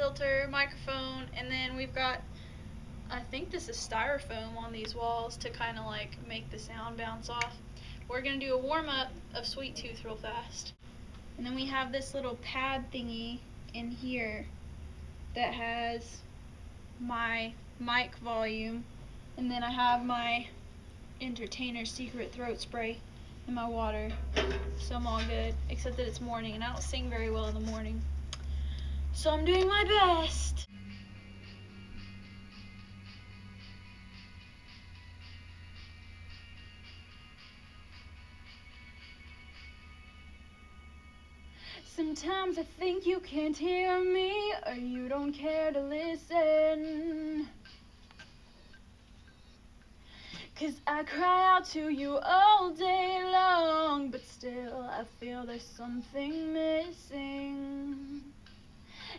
filter, microphone, and then we've got, I think this is styrofoam on these walls to kind of like make the sound bounce off. We're going to do a warm-up of Sweet Tooth real fast. And then we have this little pad thingy in here that has my mic volume, and then I have my Entertainer's Secret throat spray in my water, so I'm all good, except that it's morning and I don't sing very well in the morning, so I'm doing my best. Sometimes I think you can't hear me, or you don't care to listen, 'cause I cry out to you all day long, but still I feel there's something missing.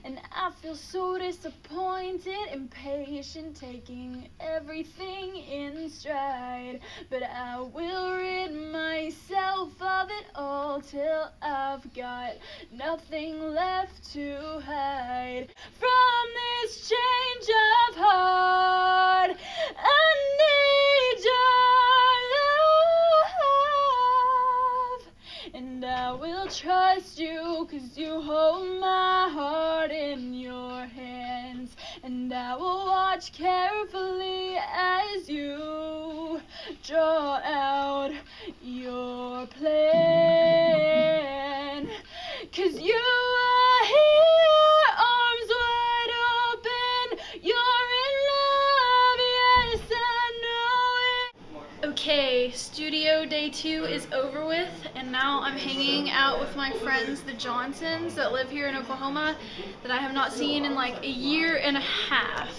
And I feel so disappointed, impatient, taking everything in stride. But I will rid myself of it all till I've got nothing left to hide. From this change of heart, I need your love. And I will trust you, 'cause you hold my heart in your hands. And I will watch carefully as you draw out your plan. 'Cause you are here, arms wide open. You're in love, yes, I know it. Okay, studio day 2 is over with, and now I'm hanging out with my friends, the Johnsons, that live here in Oklahoma, that I have not seen in like a year and a half.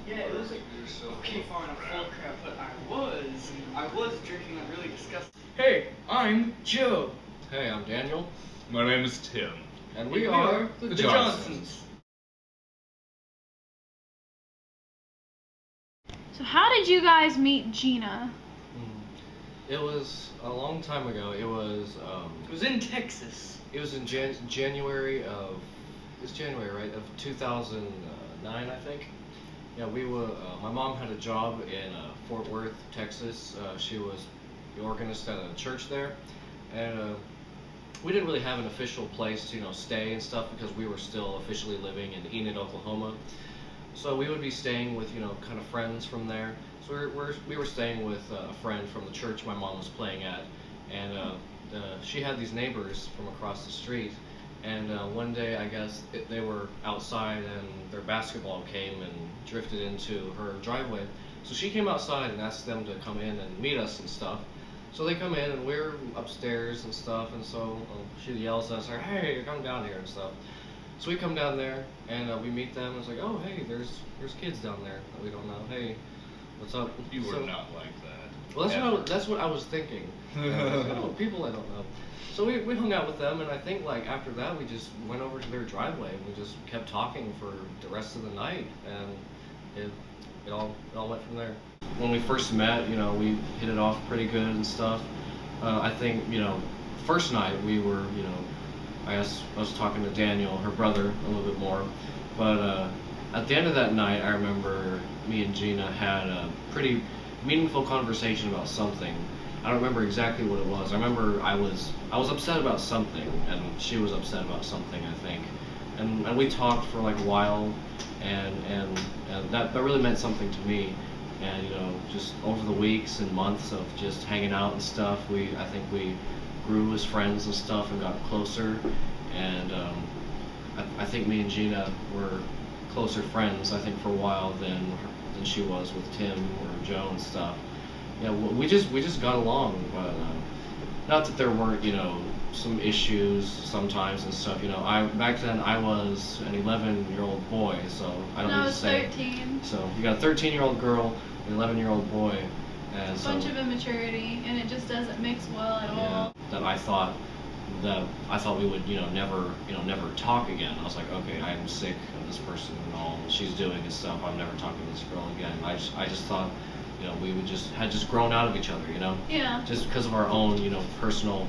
Yeah, it was like you're so far enough full crap, but I was drinking that really disgusting. Hey, I'm Joe. Hey, I'm Daniel. My name is Tim. And we are the Johnsons. So how did you guys meet Jeanna? It was a long time ago. It was in Texas. It was in January of, it's January, right, of 2009, I think. Yeah, we were, my mom had a job in Fort Worth, Texas. She was the organist at a church there, and we didn't really have an official place to, stay and stuff, because we were still officially living in Enid, Oklahoma. So we would be staying with, kind of friends from there. So we were staying with a friend from the church my mom was playing at, and she had these neighbors from across the street. And one day, I guess, they were outside and their basketball came and drifted into her driveway. So she came outside and asked them to come in and meet us and stuff. So they come in and we're upstairs and stuff, and so she yells at us, "Hey, come down here," and stuff. So we come down there and we meet them, and it's like, "Oh, hey, there's kids down there that we don't know. Hey, what's up?" You were not like that. Well, that's what I was thinking. Oh, people I don't know. So we hung out with them, and I think like after that we just went over to their driveway and we just kept talking for the rest of the night, and it all went from there. When we first met, we hit it off pretty good and stuff. I think first night we were I was talking to Daniel, her brother, a little bit more, but at the end of that night I remember me and Jeanna had a pretty meaningful conversation about something. I don't remember exactly what it was. I remember I was upset about something, and she was upset about something, I think. And we talked for like a while, and that really meant something to me. And just over the weeks and months of just hanging out and stuff, I think we grew as friends and stuff and got closer. And I think me and Jeanna were closer friends, I think, for a while than she was with Tim or Joe and stuff. Yeah, we just got along, but not that there weren't some issues sometimes and stuff. Back then I was an 11-year-old boy, so I don't need to say. I was 13. So you got a 13-year-old girl, an 11-year-old boy, and a bunch of immaturity, and it just doesn't mix well at all. That I thought we would never talk again. I was like, okay, I'm sick of this person and all she's doing and stuff. I'm never talking to this girl again. I just thought we had just grown out of each other, Yeah. just because of our own, personal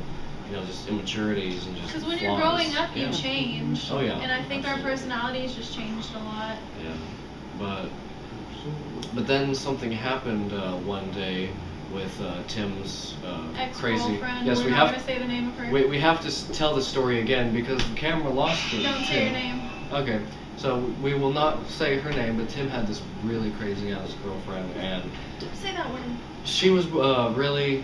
just immaturities and just. Because when you're flaws. growing up, you change. Oh yeah. And I think absolutely. our personalities just changed a lot. Yeah, but then something happened one day with Tim's crazy. Ex-girlfriend. Yes, We're we not have. gonna say the name of her. We have to tell the story again because the camera lost it. Don't say her name. Okay, so we will not say her name, but Tim had this really crazy ass girlfriend, and Don't say that one. she was really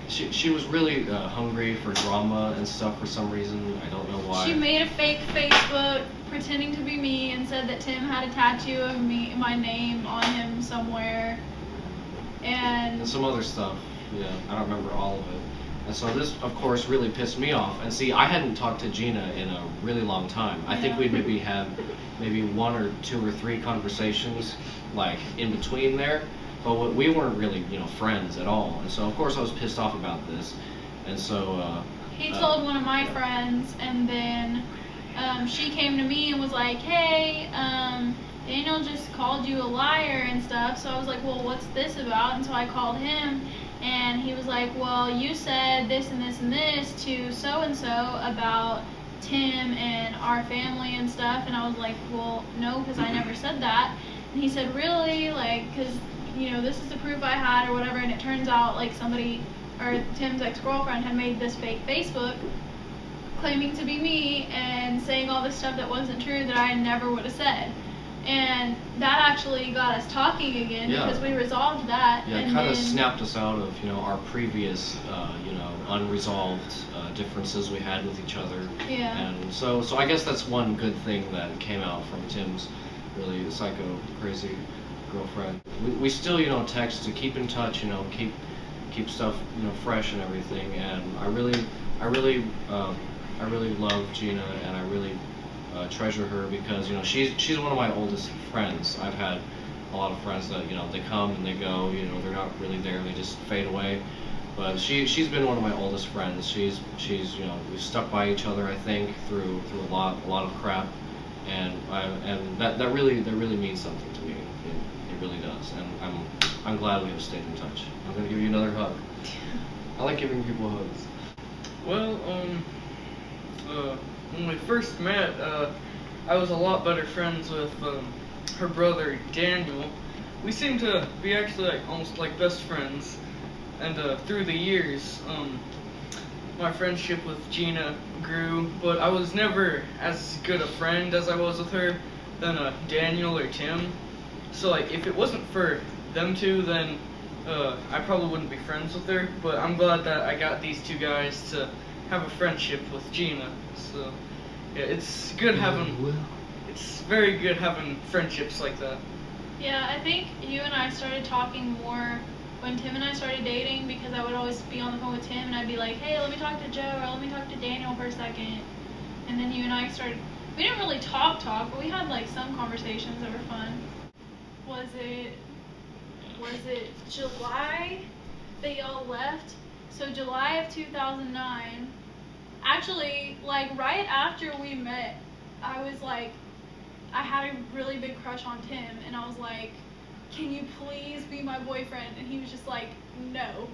she was really hungry for drama and stuff for some reason. I don't know why. She made a fake Facebook pretending to be me and said that Tim had a tattoo of my name on him somewhere. And some other stuff. Yeah, I don't remember all of it. And so this, of course, really pissed me off. And see, I hadn't talked to Jeanna in a really long time. I think we'd maybe had one or two or three conversations, like, in between there. But we weren't really, friends at all. And so, of course, I was pissed off about this. And so... he told one of my friends, and then she came to me and was like, hey, Daniel just called you a liar and stuff. So I was like, well, what's this about? And so I called him, and he was like, well, you said this and this and this to so-and-so about Tim and our family and stuff. And I was like, well, no, because I never said that. And he said, really? Like, because, this is the proof I had or whatever. And it turns out, like, somebody, or Tim's ex-girlfriend had made this fake Facebook claiming to be me and saying all this stuff that wasn't true that I never would have said. And that actually got us talking again because we resolved that. Yeah, it kind of snapped us out of, our previous, unresolved differences we had with each other. Yeah. And so I guess that's one good thing that came out from Tim's really psycho, crazy girlfriend. We still, text to keep in touch, keep stuff, fresh and everything. And I really love Jeanna, and I really treasure her because she's one of my oldest friends. I've had a lot of friends that they come and they go. They're not really there. They just fade away. But she's been one of my oldest friends. She's we've stuck by each other. I think through a lot of crap, and that really means something to me. It really does, and I'm glad we have stayed in touch. I'm gonna give you another hug. I like giving people hugs. Well, when we first met, I was a lot better friends with her brother Daniel. We seemed to be actually almost like best friends, and through the years, my friendship with Jeanna grew. But I was never as good a friend as I was with her than Daniel or Tim. So if it wasn't for them two, then I probably wouldn't be friends with her. But I'm glad that I got these two guys to have a friendship with Jeanna. So yeah, it's very good having friendships like that. Yeah, I think you and I started talking more when Tim and I started dating, because I would always be on the phone with Tim and I'd be like, hey, let me talk to Joe, or let me talk to Daniel for a second. And then you and I started, we didn't really talk, but we had some conversations that were fun. Was it July that y'all left? So July of 2009, actually, right after we met, I was like, I had a really big crush on Tim, and I was like, can you please be my boyfriend? And he was just like, no.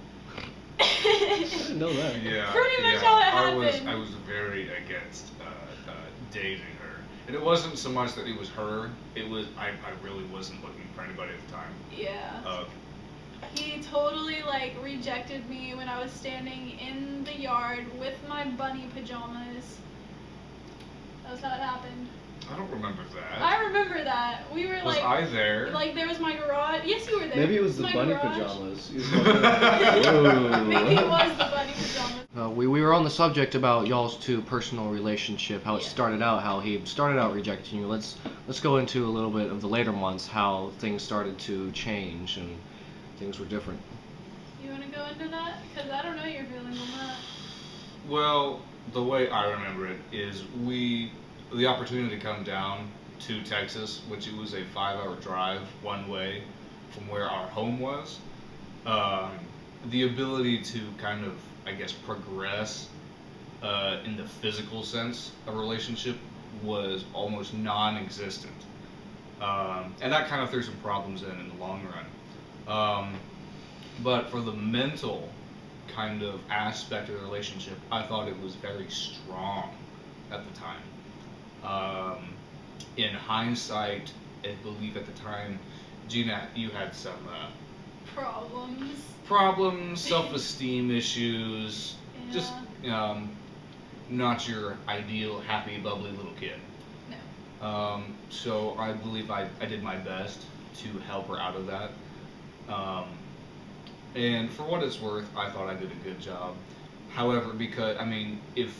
I didn't know that. Yeah. Pretty much how it happened. I was very against dating her. And it wasn't so much that it was her, it was, I really wasn't looking for anybody at the time. Yeah. He totally rejected me when I was standing in the yard with my bunny pajamas. That was how it happened. I don't remember that. I remember that. We were Was I there? There was my garage. Yes, you were there. Maybe it was the bunny garage. pajamas. Maybe it was the bunny pajamas. We were on the subject about y'all's two personal relationship, how it started out, how he started out rejecting you. Let's go into a little bit of the later months, how things started to change and things were different. You want to go into that? Because I don't know your feelings on that. Well, the way I remember it is the opportunity to come down to Texas, which it was a 5-hour drive one way from where our home was. The ability to kind of, I guess, progress in the physical sense of a relationship was almost non-existent. And that kind of threw some problems in the long run. But for the mental kind of aspect of the relationship, I thought it was very strong at the time. In hindsight, I believe at the time, Jeanna, you had some problems, self-esteem issues, Yeah. just not your ideal, happy, bubbly little kid. No. So I believe I did my best to help her out of that. And for what it's worth, I thought I did a good job. However, because I mean, if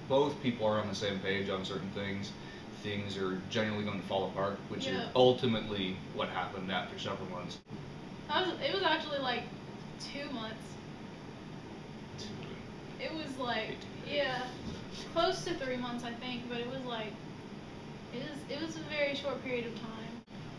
both people are on the same page on certain things, things are generally going to fall apart, which is ultimately what happened after several months. It was actually like 2 months. It was like, yeah, close to 3 months, I think, but it was like, it was a very short period of time.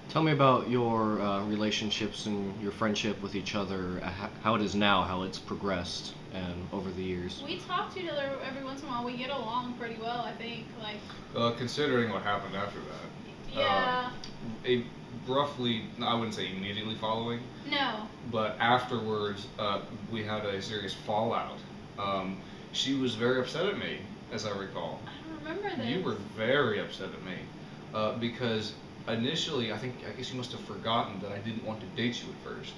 Tell me about your relationships and your friendship with each other, how it is now, how it's progressed, and over the years. We talk to each other every once in a while. We get along pretty well, I think. Like. Considering what happened after that. Yeah. Roughly, I wouldn't say immediately following. No. But afterwards, we had a serious fallout. She was very upset at me, as I recall. I don't remember this. You were very upset at me because initially, I guess you must have forgotten that I didn't want to date you at first,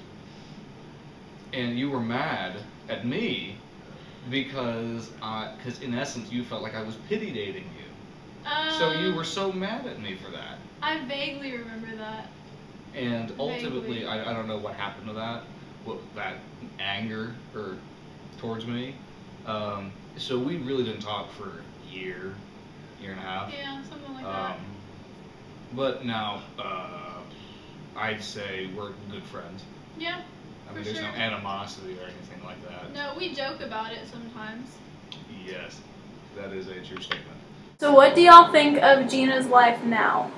and you were mad at me because in essence you felt like I was pity dating you. So you were so mad at me for that. I vaguely remember that. And ultimately, I don't know what happened to that, that anger towards me. So we really didn't talk for a year and a half. Yeah, something like that. But now, I'd say we're good friends. Yeah, I mean, there's no animosity or anything like that. No, we joke about it sometimes. Yes, that is a true statement. So what do y'all think of Jeanna's life now?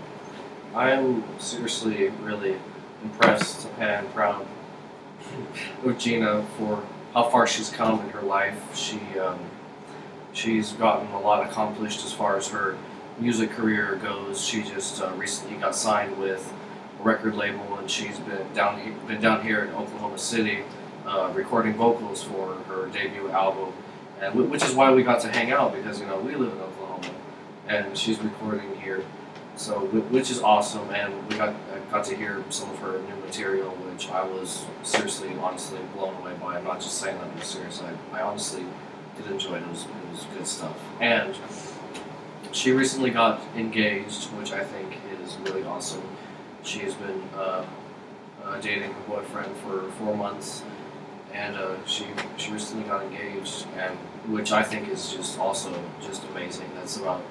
I'm seriously really impressed and proud with Jeanna for how far she's come in her life. She's gotten a lot accomplished as far as her music career goes. She just recently got signed with a record label, and she's been down here in Oklahoma City recording vocals for her debut album, and which is why we got to hang out, because we live in Oklahoma, and she's recording here. So, which is awesome, and I got to hear some of her new material, which I was seriously, honestly blown away by. I'm not just saying that, I'm serious. I honestly did enjoy it. It was good stuff. And she recently got engaged, which I think is really awesome. She has been dating her boyfriend for 4 months, and she recently got engaged, and which I think is just also just amazing. That's about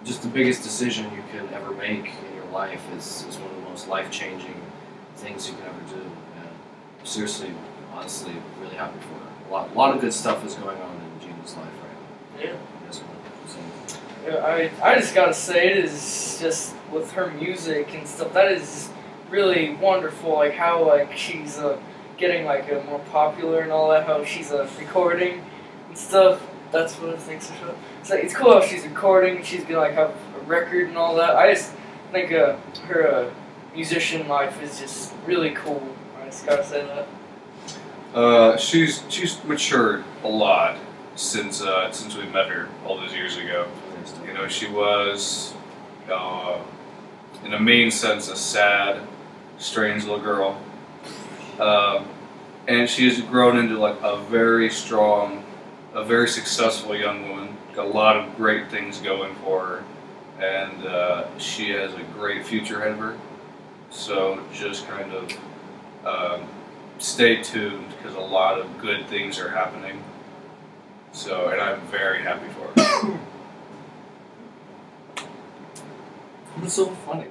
just the biggest decision you can ever make in your life. It's one of the most life-changing things you can ever do. And seriously, honestly, really happy for her. A lot of good stuff is going on in Jeanna's life right now. Yeah. So. Yeah, I just gotta say, it is just with her music and stuff, that is really wonderful. Like how she's getting more popular and all that. How she's recording and stuff. That's what makes her show. It's cool how she's recording and she's gonna have a record and all that. I just think her musician life is just really cool. I just gotta say that. She's matured a lot since we met her all those years ago. She was, in a main sense, a sad, strange little girl, and she has grown into a very strong, a very successful young woman. Got a lot of great things going for her, and she has a great future ahead of her. So just kind of stay tuned, because a lot of good things are happening. So, and I'm very happy for her. It's so funny.